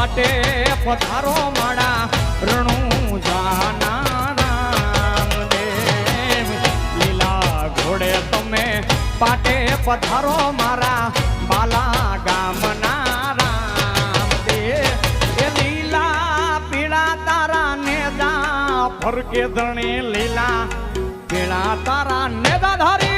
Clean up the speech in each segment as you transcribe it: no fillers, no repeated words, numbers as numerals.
પાટે પધારો માડા રણુ જાના રામદેવ લીલા ઘોડે તમે પાટે પધારો મારા બાલા ગામના રામદેવ એ લીલા પીળા તારા નેજા ફરકે ધણી લીલા પીળા તારા નેજા ધારી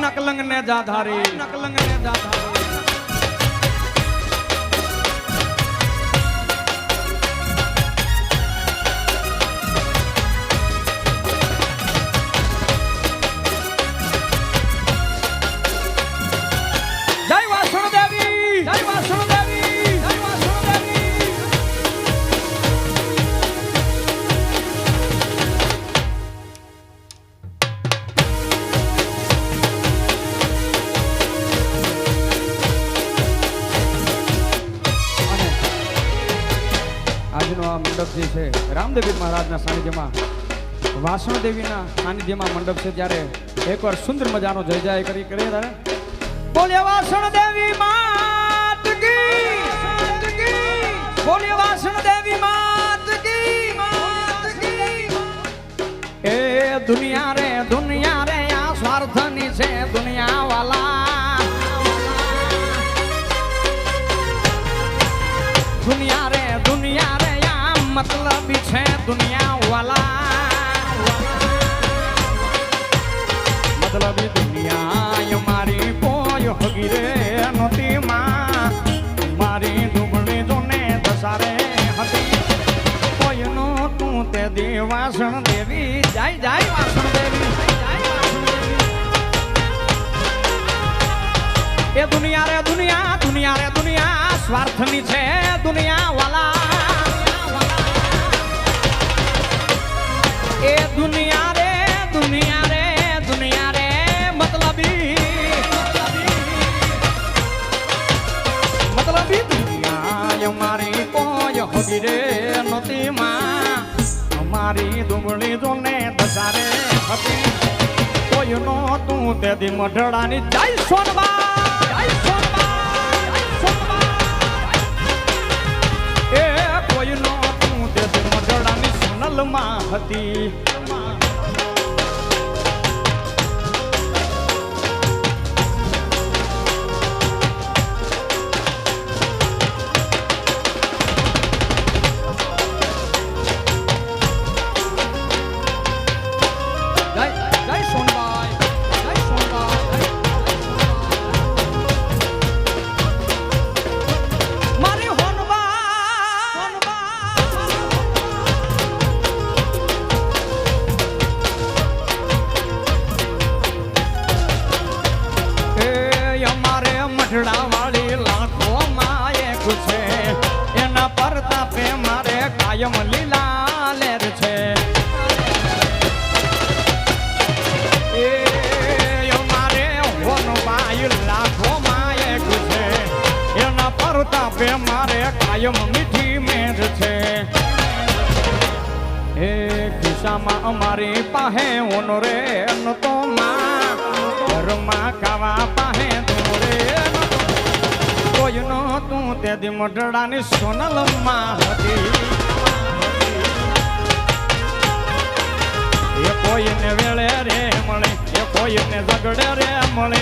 નકલંગ ને જાધારી નકલંગ ને જાધારી જય વાસણ દેવી જય વાસણ દેવી જય વાસણ દેવી આજનો આ મંડપ જે છે રામદેવી મહારાજના સાનિધ્યમાં વાસણ દેવીના સાનિધ્યમાં મંડપ છે ત્યારે એકવાર સુંદર મજાનો જય જય કરી કરીએ ત્યારે બોલે વાસણ દેવી માત કી બોલે વાસણ દેવી માત કી એ દુનિયા રે આ સ્વાર્થની છે દુનિયા વાલા દુનિયા રે મતલબી છે દુનિયા વાલા મતલબી દુનિયા મારી કોઈ હગી રે નહોતી માં મારી ડુંગળી જોને દસારે હતી કોઈનો તું તે દી વાસણ દેવી જાય જાય વાસણ દેવી એ દુનિયા રે સ્વાર્થની છે દુનિયા વાલા એ દુનિયા રે મતલબી દુનિયા મારી કોઈ હોગી રે નહોતી માં મારી ડુંગળી જોને દસારે હતી કોઈનો તું તેથી મઢડાની જય સોનબા એ કોઈનો તું તેથી મઢડાની સોનલમાં હતી વાળી લાખો માએ છે એના પરતાપે મારે કાયમ લીલા લેર છે એ મારે હોનબાઈ લાખો માએ છે એના પરતાપે મારે કાયમ મીઠી મેર છે એ ખિસ્સામાં અમારી પાસે ઓનો રે નતો માં ઘરમાં ખાવા પાસે કોઈનો તું તેથી મઢડાની સોનલમાં હતી એ કોઈને વેળે રે મળે એ કોઈને ઝઘડે રે મળે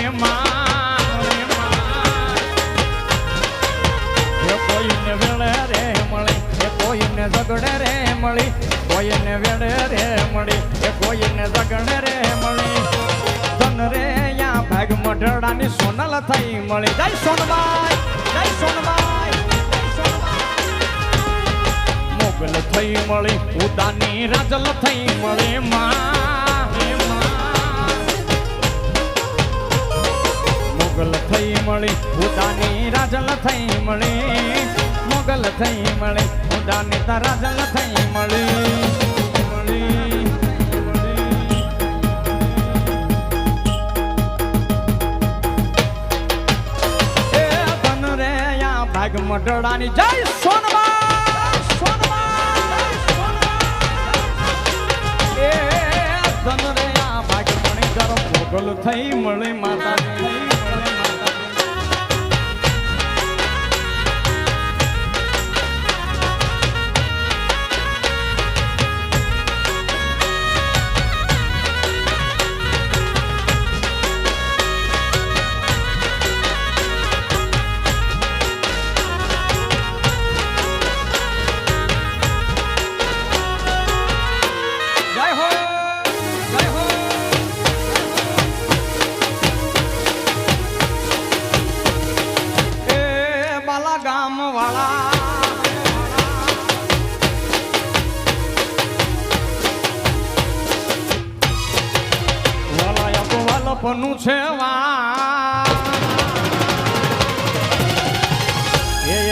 એ કોઈને વેળે રે મળે એ કોઈને ઝઘડે રે મળી કોઈને વેળે રે મળી એ કોઈને ઝઘડે રે મળી ધન રે યા ભાગ મઢડાની સોનલ થઈ મળી જય સોનબાઈ મોગલ થઈ મળી ઉદાની રાજલ થઈ મળી મોગલ થઈ મળી ઉદાની રાજલ થઈ મળી મોગલ થઈ મળી ઉદાની રાજલ થઈ મળી ભાગ મઢડાની જય સોનબા એ ધન રે આ ભાગ મણી ગરમ ભોગલ થઈ મળે માતાજી ગામ વાળા વાલાયા તો વાલપનું છે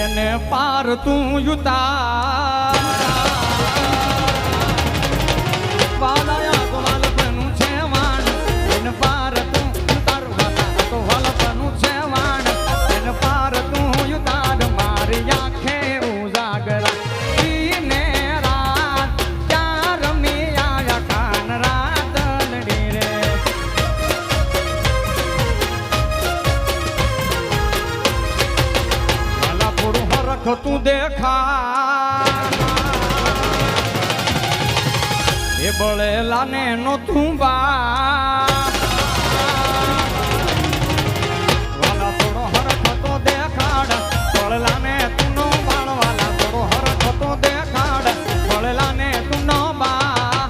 એને પાર તું યુતા વાલાયા તો વાલપનું છે એને પાર તું યુતાર વાલા તો વાલપનું છે એને પાર તું યુતા તું દેખા એ બળેલા ને નો તું બા વાલા થોડો હરખ તો દેખાડ બળેલા ને તું નો બાળ વાલા થોડો હરખ તો દેખાડ બળેલા ને તું નો બા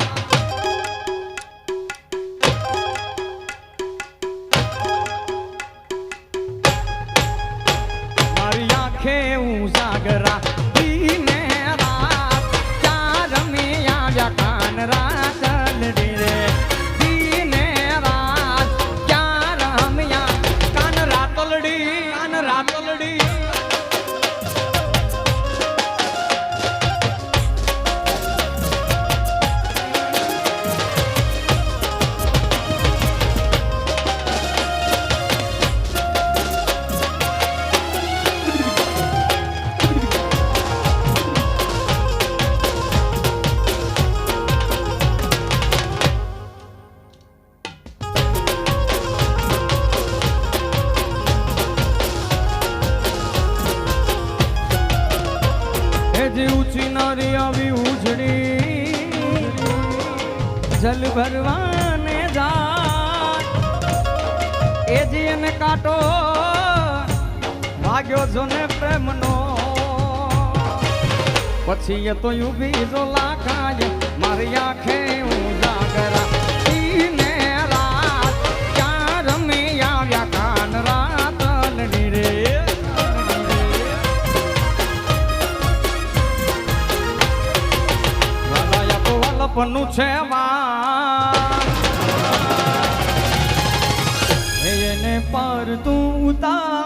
મારી આંખે ઉજાગરા દીને રાત ચાર મે આવ્યા કાન રાત રે દીને રાત ચાર રમ્યા કાન રાતલડી ऊंची नारी अभी उजड़ी जल भरवाने जा ए जी ने काटो भाग्यो जो ने प्रेम नो પછી એ તો યુ બીજો લાખાય મારી આંખે ઉજાગરા દીને રાત ચાર મે આવ્યા કાન રાત રે પનું છે એને પર તું ઉતાર